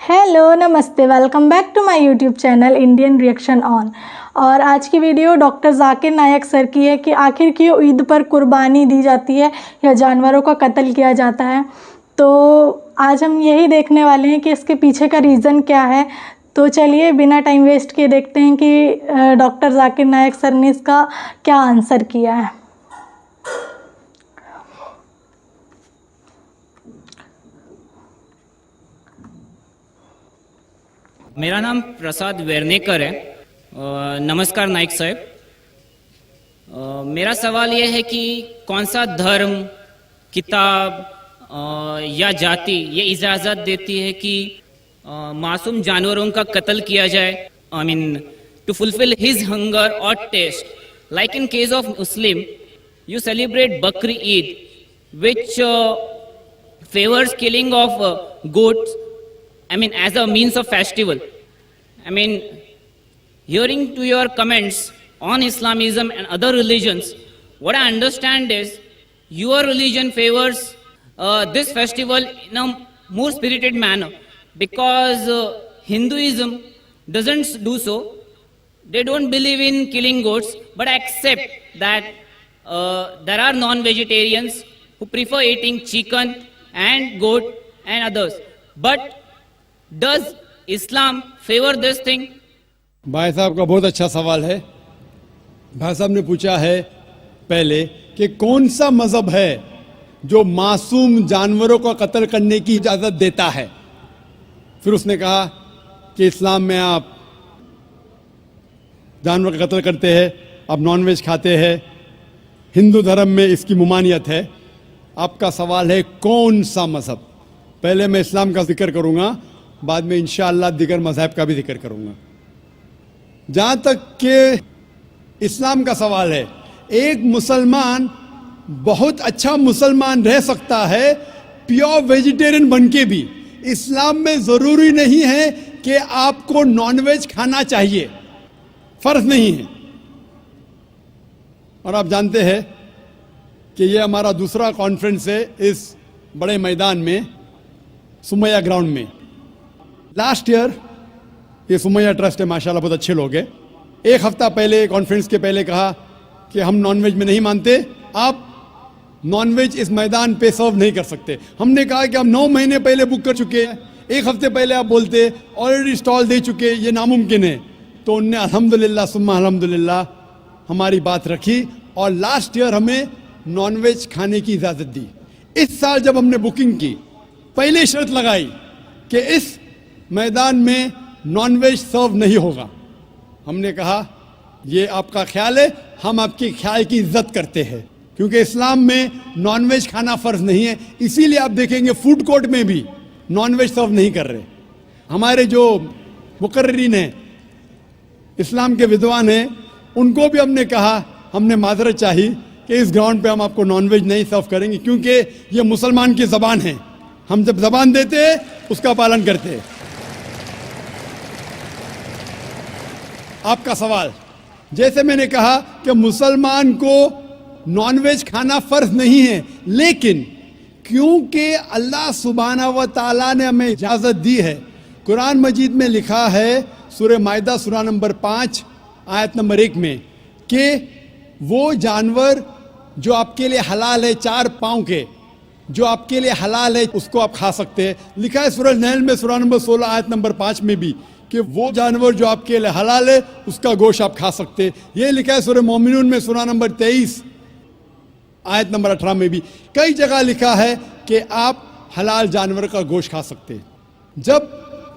Hello नमस्ते, welcome back to my YouTube channel Indian reaction on. और आज की video doctor Zakir Naik sir की है कि आखिर क्यों ईद पर कुर्बानी दी जाती है या जानवरों का कत्ल किया जाता है। तो आज हम यही देखने वाले हैं कि इसके पीछे का रीज़न क्या है। तो चलिए बिना टाइम वेस्ट किए देखते हैं कि डॉक्टर जाकिर नायक सर ने इसका क्या आंसर किया है। मेरा नाम प्रसाद वेर्नेकर है। नमस्कार नाइक साहब। मेरा सवाल यह है कि कौन सा धर्म, किताब या जाति ये इजाज़त देती है कि मासूम जानवरों का कत्ल किया जाए, I mean to fulfil his hunger और taste. Like in case of Muslim, you celebrate Bakri Eid which favours killing of goats, I mean, as a means of festival. I mean, hearing to your comments on Islamism and other religions, what I understand is your religion favors this festival in a more spirited manner, because Hinduism doesn't do so. They don't believe in killing goats, but accept that there are non-vegetarians who prefer eating chicken and goat and others. But does Islam favor this thing? भाई साहब का बहुत अच्छा सवाल है। भाई साहब ने पूछा है पहले कि कौन सा मजहब है जो मासूम जानवरों को कत्ल करने की इजाजत देता है। फिर उसने कहा कि इस्लाम में आप जानवर का कत्ल करते हैं, आप नॉनवेज खाते हैं, हिंदू धर्म में इसकी मुमानियत है। आपका सवाल है कौन सा मजहब। पहले मैं इस्लाम का जिक्र करूंगा, बाद में इंशाअल्लाह दिगर मज़हब का भी जिक्र करूंगा। जहां तक कि इस्लाम का सवाल है, एक मुसलमान बहुत अच्छा मुसलमान रह सकता है प्योर वेजिटेरियन बन के भी। इस्लाम में ज़रूरी नहीं है कि आपको नॉनवेज खाना चाहिए, फ़र्ज नहीं है। और आप जानते हैं कि ये हमारा दूसरा कॉन्फ्रेंस है इस बड़े मैदान में, सुमैया ग्राउंड में। लास्ट ईयर, ये सुमैया ट्रस्ट है, माशाल्लाह बहुत अच्छे लोग हैं। एक हफ्ता पहले कॉन्फ्रेंस के पहले कहा कि हम नॉनवेज में नहीं मानते, आप नॉनवेज इस मैदान पे सर्व नहीं कर सकते। हमने कहा कि हम 9 महीने पहले बुक कर चुके हैं, एक हफ्ते पहले आप बोलते ऑलरेडी स्टॉल दे चुके, ये नामुमकिन है। तो उनने अल्हम्दुलिल्लाह सुम्मा अल्हम्दुलिल्लाह हमारी बात रखी और लास्ट ईयर हमें नॉनवेज खाने की इजाज़त दी। इस साल जब हमने बुकिंग की, पहले शर्त लगाई कि इस मैदान में नॉनवेज सर्व नहीं होगा। हमने कहा ये आपका ख्याल है, हम आपके ख्याल की इज्जत करते हैं, क्योंकि इस्लाम में नॉनवेज खाना फ़र्ज नहीं है। इसीलिए आप देखेंगे फूड कोर्ट में भी नॉनवेज सर्व नहीं कर रहे। हमारे जो मुकर्रिरीन हैं, इस्लाम के विद्वान हैं, उनको भी हमने कहा, हमने माजरत चाही कि इस ग्राउंड पे हम आपको नॉनवेज नहीं सर्व करेंगे, क्योंकि ये मुसलमान की ज़बान है। हम जब ज़बान देते हैं उसका पालन करते हैं। आपका सवाल, जैसे मैंने कहा कि मुसलमान को नॉनवेज खाना फ़र्ज नहीं है, लेकिन क्योंकि अल्लाह सुब्हानहू व तआला ने हमें इजाज़त दी है। कुरान मजीद में लिखा है सूरह माइदा सूरा नंबर 5 आयत नंबर 1 में कि वो जानवर जो आपके लिए हलाल है, 4 पाँव के, जो आपके लिए हलाल है, उसको आप खा सकते हैं। लिखा है सूरह नहल में सूरा नंबर 16 आयत नंबर 5 में भी कि वो जानवर जो आपके लिए हलाल है उसका गोश्त आप खा सकते हैं। ये लिखा है सूरह मोमिनून में सूरा नंबर 23 आयत नंबर 18 में भी। कई जगह लिखा है कि आप हलाल जानवर का गोश्त खा सकते हैं। जब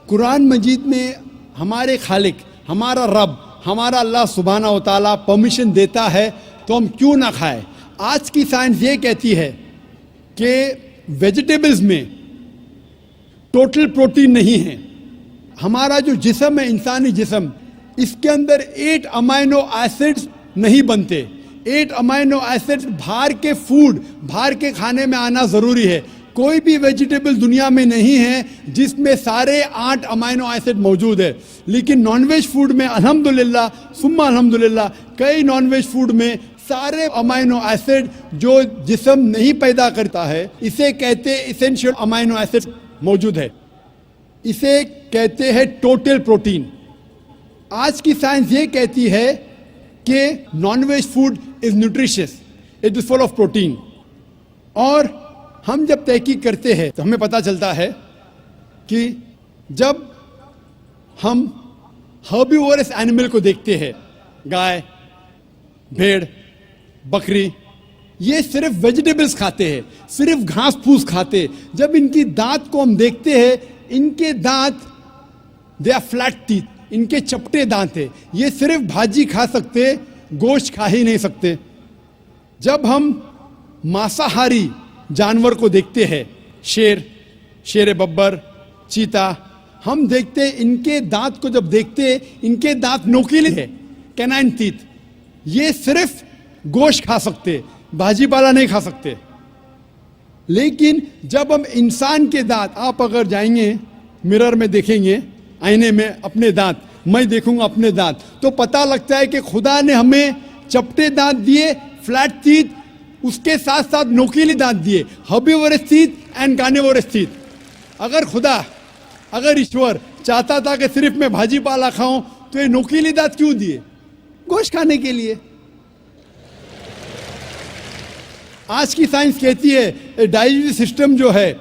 कुरान मजीद में हमारे खालिक, हमारा रब, हमारा अल्लाह सुब्हानहू व तआला परमिशन देता है तो हम क्यों ना खाएं। आज की साइंस ये कहती है कि वेजिटेबल्स में टोटल प्रोटीन नहीं है। हमारा जो जिस्म है, इंसानी जिस्म, इसके अंदर 8 अमाइनो एसिड्स नहीं बनते। 8 अमाइनो एसिड्स बाहर के फूड, बाहर के खाने में आना ज़रूरी है। कोई भी वेजिटेबल दुनिया में नहीं है जिसमें सारे 8 अमाइनो एसिड मौजूद है। लेकिन नॉनवेज फूड में अल्हम्दुलिल्लाह सुम्मा अल्हम्दुलिल्लाह, कई नॉनवेज फूड में सारे अमाइनो एसिड जो जिस्म नहीं पैदा करता है, इसे कहते हैं इसेंशियल अमाइनो एसिड, मौजूद है। इसे कहते हैं टोटल प्रोटीन। आज की साइंस ये कहती है कि nonveg food is nutritious, it is full of protein. और हम जब तहकीक करते हैं तो हमें पता चलता है कि जब हम हर्बीवोरस एनिमल को देखते हैं, गाय, भेड़, बकरी, ये सिर्फ वेजिटेबल्स खाते हैं, सिर्फ घास फूस खाते हैं। जब इनकी दांत को हम देखते हैं, इनके दांत दे आर फ्लैट टीथ, इनके चपटे दांत है। ये सिर्फ भाजी खा सकते, गोश्त खा ही नहीं सकते। जब हम मांसाहारी जानवर को देखते हैं, शेर बब्बर, चीता, हम देखते हैं इनके दांत को जब देखते हैं, इनके दांत नोकीले हैं, कैनाइन टीथ। ये सिर्फ गोश्त खा सकते, भाजी पाला नहीं खा सकते। लेकिन जब हम इंसान के दांत, आप अगर जाएंगे मिरर में देखेंगे, आईने में अपने दांत, मैं देखूंगा अपने दांत, तो पता लगता है कि खुदा ने हमें चपटे दांत दिए, फ्लैट टीथ, उसके साथ साथ नोकीले दांत दिए, herbivorous teeth and carnivorous teeth. अगर ईश्वर चाहता था कि सिर्फ मैं भाजी पाला खाऊं, तो ये नोकीले दांत क्यों दिए? गोश्त खाने के लिए। आज की साइंस कहती है डाइजेस्टिव सिस्टम जो है,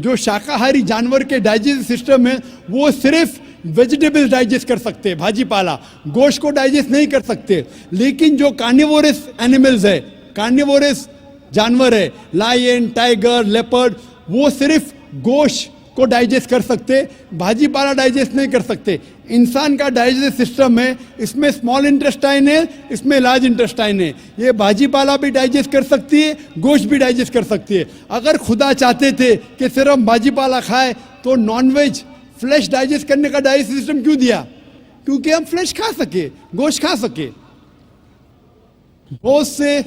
जो शाकाहारी जानवर के डाइजेस्टिव सिस्टम है, वो सिर्फ वेजिटेबल्स डाइजेस्ट कर सकते हैं, भाजी पाला, गोश्त को डाइजेस्ट नहीं कर सकते। लेकिन जो कार्निवोरस एनिमल्स है, कार्निवोरस जानवर है, लायन, टाइगर, लेपर्ड, वो सिर्फ गोश्त को डाइजेस्ट कर सकते, भाजी पाला डाइजेस्ट नहीं कर सकते। इंसान का डाइजेस्टिव सिस्टम है, इसमें स्मॉल इंटेस्टाइन है, इसमें लार्ज इंटेस्टाइन है। ये भाजी पाला भी डाइजेस्ट कर सकती है, गोश्त भी डाइजेस्ट कर सकती है। अगर खुदा चाहते थे कि सिर्फ हम भाजी पाला खाए, तो नॉनवेज फ्लैश डाइजेस्ट करने का डाइजेस्टिव सिस्टम क्यों दिया? क्योंकि हम फ्लैश खा सके, गोश्त खा सके। बहुत से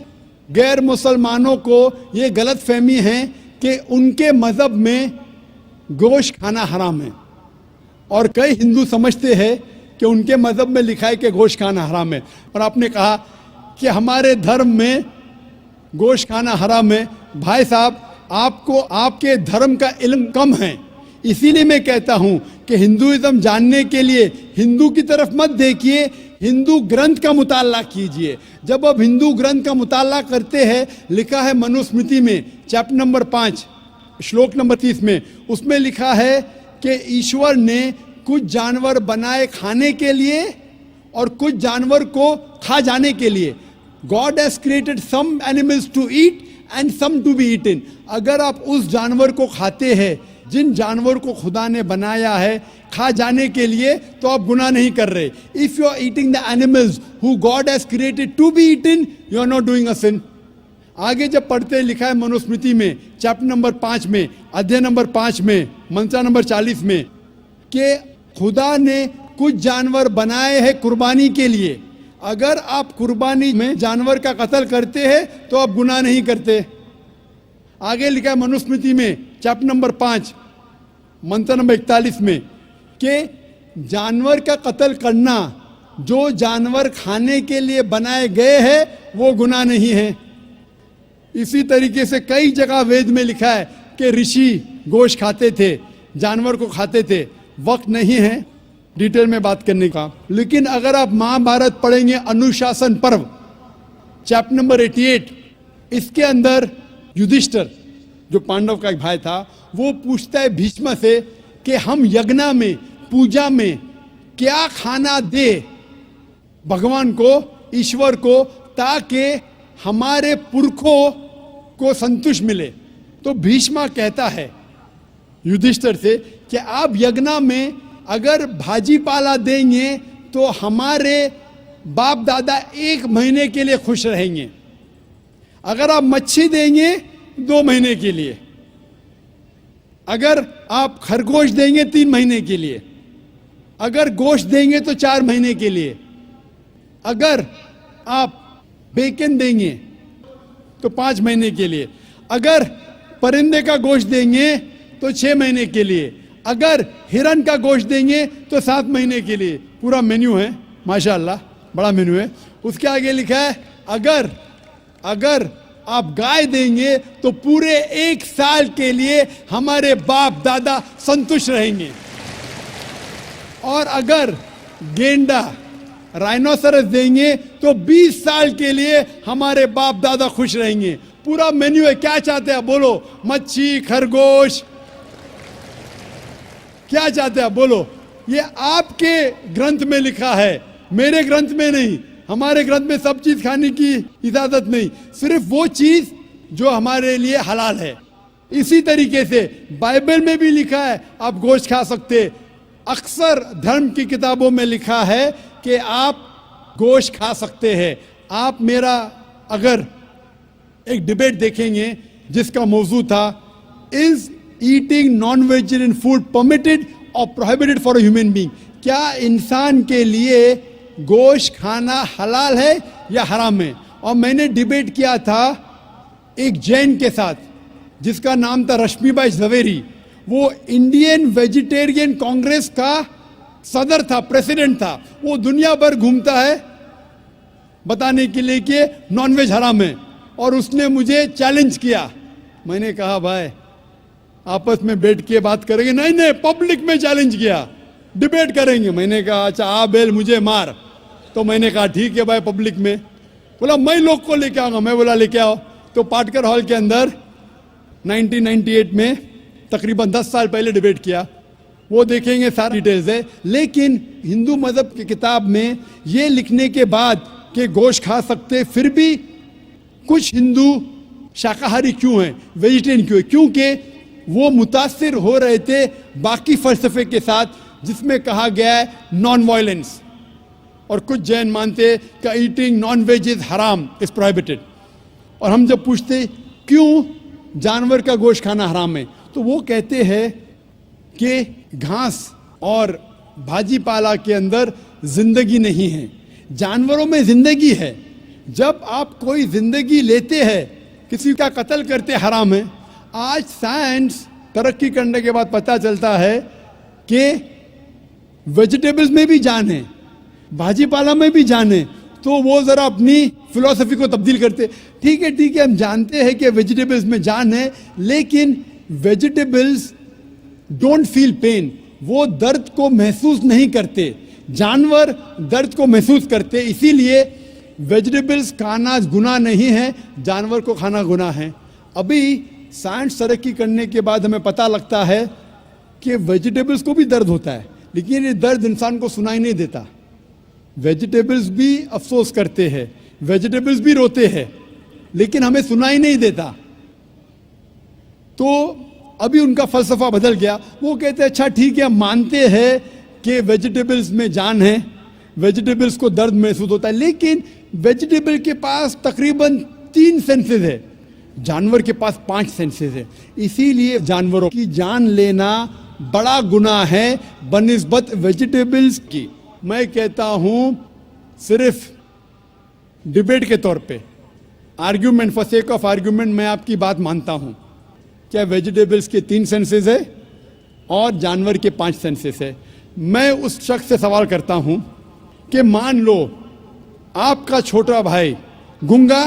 गैर मुसलमानों को ये गलत फहमी है कि उनके मजहब में गोश्त खाना हराम है, और कई हिंदू समझते हैं कि उनके मजहब में लिखा है कि गोश्त खाना हराम है। और आपने कहा कि हमारे धर्म में गोश्त खाना हराम है। भाई साहब, आपको आपके धर्म का इल्म कम है, इसीलिए मैं कहता हूं कि हिंदुइज्म जानने के लिए हिंदू की तरफ मत देखिए, हिंदू ग्रंथ का मुताला कीजिए। जब आप हिंदू ग्रंथ का मुताला करते हैं, लिखा है मनुस्मृति में चैप्टर नंबर 5 श्लोक नंबर 30 में, उसमें लिखा है कि ईश्वर ने कुछ जानवर बनाए खाने के लिए और कुछ जानवर को खा जाने के लिए। God has created some animals to eat and some to be eaten. अगर आप उस जानवर को खाते हैं, जिन जानवर को खुदा ने बनाया है खा जाने के लिए, तो आप गुनाह नहीं कर रहे। If you are eating the animals who God has created to be eaten, you are not doing a sin. आगे जब पढ़ते लिखा है मनुस्मृति में चैप्टर नंबर 5 में, अध्याय नंबर 5 में, मंत्र नंबर 40 में, कि खुदा ने कुछ जानवर बनाए हैं कुर्बानी के लिए। अगर आप कुर्बानी में जानवर का कत्ल करते हैं तो आप गुनाह नहीं करते। आगे लिखा है मनुस्मृति में चैप्टर नंबर 5 मंत्र नंबर 41 में कि जानवर का कत्ल करना, जो जानवर खाने के लिए बनाए गए हैं, वो गुनाह नहीं है। इसी तरीके से कई जगह वेद में लिखा है कि ऋषि गोश्त खाते थे, जानवर को खाते थे। वक्त नहीं है डिटेल में बात करने का, लेकिन अगर आप महाभारत पढ़ेंगे अनुशासन पर्व चैप्टर नंबर 88, इसके अंदर युधिष्ठिर जो पांडव का एक भाई था, वो पूछता है भीष्म से कि हम यज्ञ में, पूजा में क्या खाना दे भगवान को, ईश्वर को, ताकि हमारे पुरखों को संतुष्ट मिले। तो भीष्म कहता है युधिष्ठिर से कि आप यज्ञ में अगर भाजी पाला देंगे तो हमारे बाप दादा 1 महीने के लिए खुश रहेंगे। अगर आप मच्छी देंगे 2 महीने के लिए, अगर आप खरगोश देंगे 3 महीने के लिए, अगर गोश्त देंगे तो 4 महीने के लिए, अगर आप बेकन देंगे तो 5 महीने के लिए, अगर परिंदे का गोश्त देंगे तो 6 महीने के लिए, अगर हिरन का गोश्त देंगे तो 7 महीने के लिए। पूरा मेन्यू है, माशाअल्लाह बड़ा मेन्यू है। उसके आगे लिखा है अगर आप गाय देंगे तो पूरे 1 साल के लिए हमारे बाप दादा संतुष्ट रहेंगे। और अगर गेंडा राइनोसरस देंगे तो 20 साल के लिए हमारे बाप दादा खुश रहेंगे। पूरा मेन्यू है, क्या चाहते हैं बोलो, मच्छी, खरगोश, क्या चाहते हैं बोलो। ये आपके ग्रंथ में लिखा है, मेरे ग्रंथ में नहीं। हमारे ग्रंथ में सब चीज खाने की इजाजत नहीं, सिर्फ वो चीज जो हमारे लिए हलाल है। इसी तरीके से बाइबल में भी लिखा है आप गोश्त खा सकते। अक्सर धर्म की किताबों में लिखा है कि आप गोश्त खा सकते हैं। आप मेरा अगर एक डिबेट देखेंगे जिसका मौजू था, is eating non vegetarian food permitted और prohibited for a human being, क्या इंसान के लिए गोश्त खाना हलाल है या हराम है। और मैंने डिबेट किया था एक जैन के साथ जिसका नाम था रश्मिबाई झवेरी। वो इंडियन वेजिटेरियन कांग्रेस का सदर था, प्रेसिडेंट था। वो दुनिया भर घूमता है बताने के लिए कि नॉनवेज हराम है, और उसने मुझे चैलेंज किया। मैंने कहा भाई आपस में बैठ के बात करेंगे, नहीं नहीं पब्लिक में चैलेंज किया, डिबेट करेंगे। मैंने कहा अच्छा आ बेल मुझे मार। तो मैंने कहा ठीक है भाई पब्लिक में। बोला मैं लोग को लेके आऊंगा। मैं बोला लेके आओ। तो पाटकर हॉल के अंदर 1998 में तकरीबन 10 साल पहले डिबेट किया। वो देखेंगे सारी डिटेल्स है। लेकिन हिंदू मजहब की किताब में ये लिखने के बाद कि गोश्त खा सकते, फिर भी कुछ हिंदू शाकाहारी क्यों हैं, वेजिटेरियन क्यों है, क्योंकि वो मुतासिर हो रहे थे बाकी फलसफे के साथ जिसमें कहा गया है नॉन वायलेंस। और कुछ जैन मानते कि ईटिंग नॉन वेज इज हराम, इज प्रोहिबिटेड। और हम जब पूछते क्यों जानवर का गोश्त खाना हराम है, तो वो कहते हैं कि घास और भाजी पाला के अंदर जिंदगी नहीं है, जानवरों में जिंदगी है। जब आप कोई जिंदगी लेते हैं, किसी का कत्ल करते हराम है। आज साइंस तरक्की करने के बाद पता चलता है कि वेजिटेबल्स में भी जान है, भाजी पाला में भी जान है। तो वो जरा अपनी फिलॉसफी को तब्दील करते। ठीक है हम जानते हैं कि वेजिटेबल्स में जान है, लेकिन वेजिटेबल्स डोंट फील पेन, वो दर्द को महसूस नहीं करते। जानवर दर्द को महसूस करते, इसीलिए वेजिटेबल्स खाना गुनाह नहीं है, जानवर को खाना गुनाह है। अभी साइंस तरक्की करने के बाद हमें पता लगता है कि वेजिटेबल्स को भी दर्द होता है, लेकिन ये दर्द इंसान को सुनाई नहीं देता। वेजिटेबल्स भी अफसोस करते हैं, वेजिटेबल्स भी रोते हैं, लेकिन हमें सुनाई नहीं देता। तो अभी उनका फलसफा बदल गया। वो कहते हैं अच्छा ठीक है, मानते हैं कि वेजिटेबल्स में जान है, वेजिटेबल्स को दर्द महसूस होता है, लेकिन वेजिटेबल के पास तकरीबन 3 सेंसेस है, जानवर के पास 5 सेंसेस है। इसीलिए जानवरों की जान लेना बड़ा गुनाह है बनिस्बत वेजिटेबल्स की। मैं कहता हूं सिर्फ डिबेट के तौर पे, argument, for sake of argument, मैं आपकी बात मानता हूं। क्या वेजिटेबल्स के 3 सेंसेस है और जानवर के 5 सेंसेस है। मैं उस शख्स से सवाल करता हूं कि मान लो आपका छोटा भाई गूंगा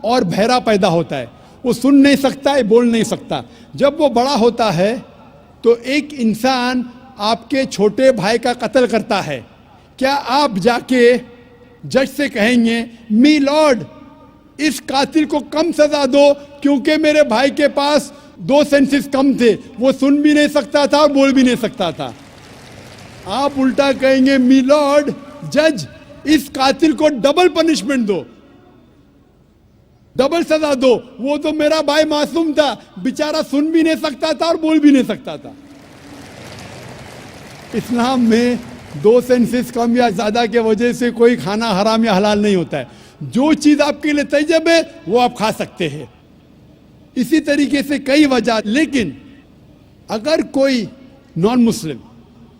और बहरा पैदा होता है, वो सुन नहीं सकता है, बोल नहीं सकता। जब वो बड़ा होता है तो एक इंसान आपके छोटे भाई का कत्ल करता है, क्या आप जाके जज से कहेंगे मी लॉर्ड इस कातिल को कम सजा दो क्योंकि मेरे भाई के पास 2 सेंसेस कम थे, वो सुन भी नहीं सकता था और बोल भी नहीं सकता था? आप उल्टा कहेंगे मी लॉर्ड जज इस कातिल को डबल पनिशमेंट दो, डबल सजा दो, वो तो मेरा भाई मासूम था, बेचारा सुन भी नहीं सकता था और बोल भी नहीं सकता था। इस्लाम में 2 सेंसेस कम या ज्यादा के वजह से कोई खाना हराम या हलाल नहीं होता है। जो चीज आपके लिए तैयब है वो आप खा सकते हैं। इसी तरीके से कई वजह। लेकिन अगर कोई नॉन मुस्लिम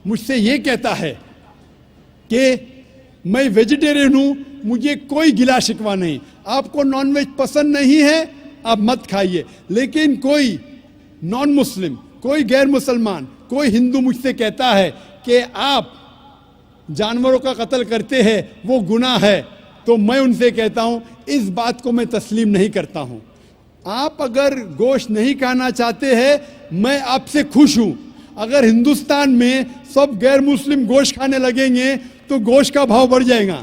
मुझसे ये कहता है कि मैं वेजिटेरियन हूं, मुझे कोई गिला शिकवा नहीं, आपको नॉनवेज पसंद नहीं है आप मत खाइए, लेकिन कोई नॉन मुस्लिम, कोई गैर मुसलमान, कोई हिंदू मुझसे कहता है कि आप जानवरों का कत्ल करते हैं वो गुनाह है, तो मैं उनसे कहता हूं इस बात को मैं तस्लीम नहीं करता हूं। आप अगर गोश्त नहीं खाना चाहते हैं, मैं आपसे खुश हूं। अगर हिंदुस्तान में सब गैर मुस्लिम गोश्त खाने लगेंगे तो गोश्त का भाव बढ़ जाएगा।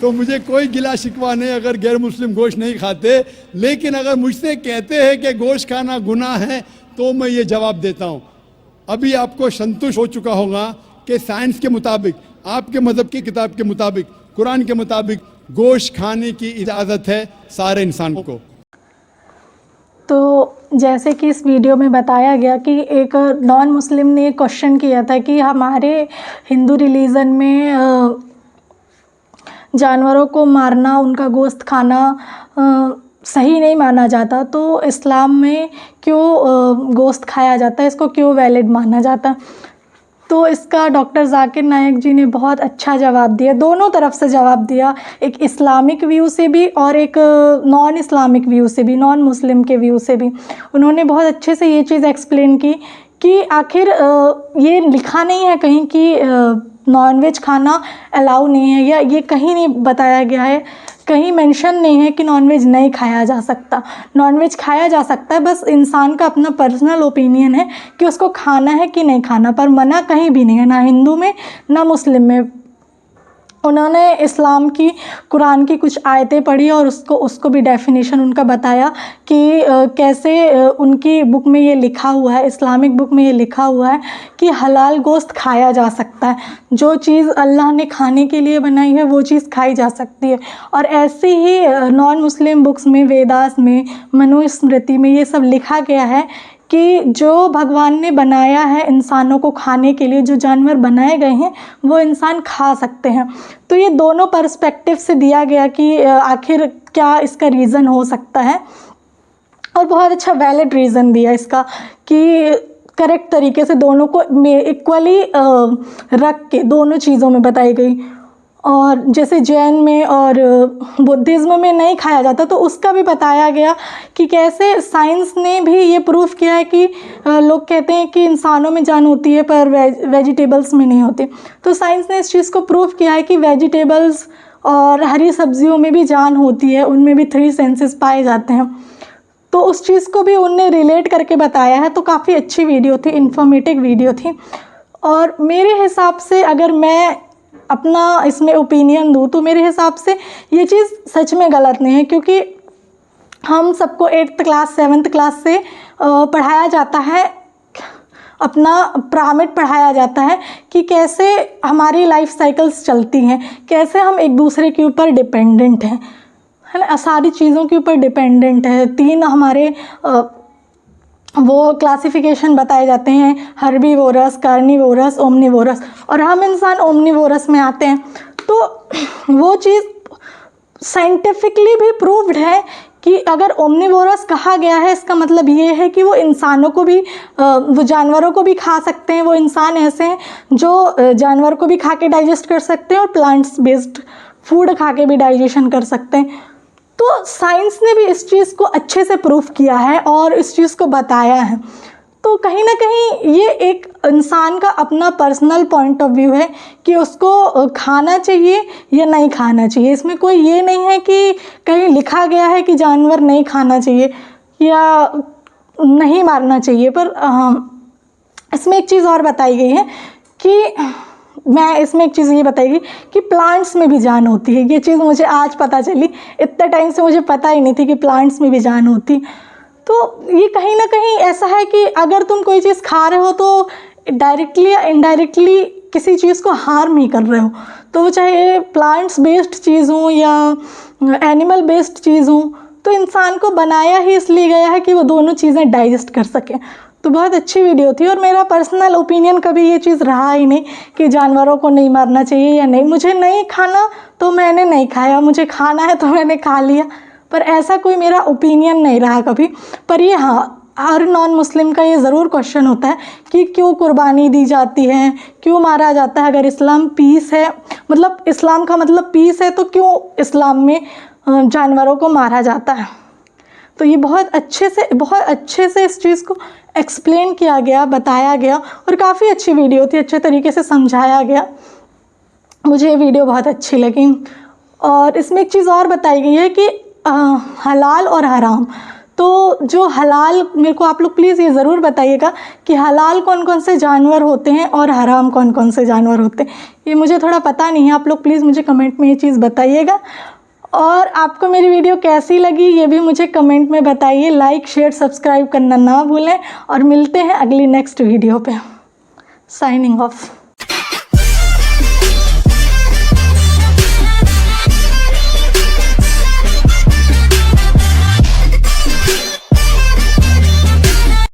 तो मुझे कोई गिला शिकवा नहीं अगर गैर मुस्लिम गोश्त नहीं खाते, लेकिन अगर मुझसे कहते हैं कि गोश्त खाना गुनाह है तो मैं ये जवाब देता हूँ। अभी आपको संतुष्ट हो चुका होगा कि साइंस के मुताबिक, आपके मज़हब की किताब के मुताबिक, कुरान के मुताबिक गोश्त खाने की इजाज़त है सारे इंसान को। तो जैसे कि इस वीडियो में बताया गया कि एक नॉन मुस्लिम ने क्वेश्चन किया था कि हमारे हिंदू रिलीजन में जानवरों को मारना, उनका गोश्त खाना सही नहीं माना जाता, तो इस्लाम में क्यों गोश्त खाया जाता है, इसको क्यों वैलिड माना जाता है। तो इसका डॉक्टर जाकिर नायक जी ने बहुत अच्छा जवाब दिया, दोनों तरफ से जवाब दिया, एक इस्लामिक व्यू से भी और एक नॉन इस्लामिक व्यू से भी, नॉन मुस्लिम के व्यू से भी। उन्होंने बहुत अच्छे से ये चीज़ एक्सप्लेन की कि आखिर ये लिखा नहीं है कहीं कि नॉनवेज खाना अलाउ नहीं है, या ये कहीं नहीं बताया गया है, कहीं मेंशन नहीं है कि नॉनवेज नहीं खाया जा सकता। नॉनवेज खाया जा सकता है, बस इंसान का अपना पर्सनल ओपिनियन है कि उसको खाना है कि नहीं खाना, पर मना कहीं भी नहीं है, ना हिंदू में ना मुस्लिम में। उन्होंने इस्लाम की, कुरान की कुछ आयतें पढ़ी और उसको भी डेफिनेशन उनका बताया कि कैसे उनकी बुक में ये लिखा हुआ है, इस्लामिक बुक में ये लिखा हुआ है कि हलाल गोश्त खाया जा सकता है, जो चीज़ अल्लाह ने खाने के लिए बनाई है वो चीज़ खाई जा सकती है। और ऐसे ही नॉन मुस्लिम बुक्स में, वेदास में, मनुस्मृति में ये सब लिखा गया है कि जो भगवान ने बनाया है इंसानों को खाने के लिए, जो जानवर बनाए गए हैं वो इंसान खा सकते हैं। तो ये दोनों पर्सपेक्टिव से दिया गया कि आखिर क्या इसका रीज़न हो सकता है, और बहुत अच्छा वैलिड रीज़न दिया इसका कि करेक्ट तरीके से दोनों को इक्वली रख के दोनों चीज़ों में बताई गई। और जैसे जैन में और बुद्धिज़्म में नहीं खाया जाता, तो उसका भी बताया गया कि कैसे साइंस ने भी ये प्रूफ किया है कि लोग कहते हैं कि इंसानों में जान होती है पर वेजिटेबल्स में नहीं होती। तो साइंस ने इस चीज़ को प्रूफ किया है कि वेजिटेबल्स और हरी सब्जियों में भी जान होती है, उनमें भी 3 सेंसेस पाए जाते हैं। तो उस चीज़ को भी उनने रिलेट करके बताया है। तो काफ़ी अच्छी वीडियो थी, इन्फॉर्मेटिव वीडियो थी। और मेरे हिसाब से अगर मैं अपना इसमें ओपिनियन दूँ तो मेरे हिसाब से ये चीज़ सच में गलत नहीं है, क्योंकि हम सबको 8th क्लास 7th क्लास से पढ़ाया जाता है, अपना पिरामिड पढ़ाया जाता है कि कैसे हमारी लाइफ साइकिल्स चलती हैं, कैसे हम एक दूसरे के ऊपर डिपेंडेंट हैं, है ना, सारी चीज़ों के ऊपर डिपेंडेंट है। 3 हमारे वो क्लासिफिकेशन बताए जाते हैं, हर्बीवोरस, कार्निवोरस, ओमनिवोरस, और हम इंसान ओमनिवोरस में आते हैं। तो वो चीज़ साइंटिफिकली भी प्रूव्ड है कि अगर ओमनिवोरस कहा गया है, इसका मतलब ये है कि वो इंसानों को भी, वो जानवरों को भी खा सकते हैं। वो इंसान ऐसे हैं जो जानवर को भी खा के डाइजेस्ट कर सकते हैं और प्लांट्स बेस्ड फूड खा के भी डाइजेशन कर सकते हैं। तो साइंस ने भी इस चीज़ को अच्छे से प्रूफ किया है और इस चीज़ को बताया है। तो कहीं ना कहीं ये एक इंसान का अपना पर्सनल पॉइंट ऑफ व्यू है कि उसको खाना चाहिए या नहीं खाना चाहिए। इसमें कोई ये नहीं है कि कहीं लिखा गया है कि जानवर नहीं खाना चाहिए या नहीं मारना चाहिए। पर इसमें एक चीज़ और बताई गई है कि इसमें एक चीज़ ये बताएगी कि प्लांट्स में भी जान होती है। ये चीज़ मुझे आज पता चली, इतने टाइम से मुझे पता ही नहीं थी कि प्लांट्स में भी जान होती। तो ये कहीं ना कहीं ऐसा है कि अगर तुम कोई चीज़ खा रहे हो तो डायरेक्टली या इनडायरेक्टली किसी चीज़ को हार्म ही कर रहे हो। तो वो चाहे प्लांट्स बेस्ड चीज़ हो या एनिमल बेस्ड चीज़ हो, तो इंसान को बनाया ही इसलिए गया है कि वो दोनों चीज़ें डाइजेस्ट कर सकें। तो बहुत अच्छी वीडियो थी। और मेरा पर्सनल ओपिनियन कभी ये चीज़ रहा ही नहीं कि जानवरों को नहीं मारना चाहिए या नहीं। मुझे नहीं खाना तो मैंने नहीं खाया, मुझे खाना है तो मैंने खा लिया, पर ऐसा कोई मेरा ओपिनियन नहीं रहा कभी। पर ये हाँ, हर नॉन मुस्लिम का ये ज़रूर क्वेश्चन होता है कि क्यों कुर्बानी दी जाती है, क्यों मारा जाता है। अगर इस्लाम पीस है, मतलब इस्लाम का मतलब पीस है, तो क्यों इस्लाम में जानवरों को मारा जाता है। तो ये बहुत अच्छे से इस चीज़ को एक्सप्लेन किया गया, बताया गया, और काफ़ी अच्छी वीडियो थी, अच्छे तरीके से समझाया गया। मुझे ये वीडियो बहुत अच्छी लगी। और इसमें एक चीज़ और बताई गई है कि हलाल और हराम। तो तो जो हलाल, मेरे को आप लोग प्लीज़ ये ज़रूर बताइएगा कि हलाल कौन कौन से जानवर होते हैं और हराम कौन कौन से जानवर होते हैं। ये मुझे थोड़ा पता नहीं है, आप लोग प्लीज़ मुझे कमेंट में ये चीज़ बताइएगा। और आपको मेरी वीडियो कैसी लगी ये भी मुझे कमेंट में बताइए। लाइक, शेयर, सब्सक्राइब करना ना भूलें और मिलते हैं अगली नेक्स्ट वीडियो पे। Signing off.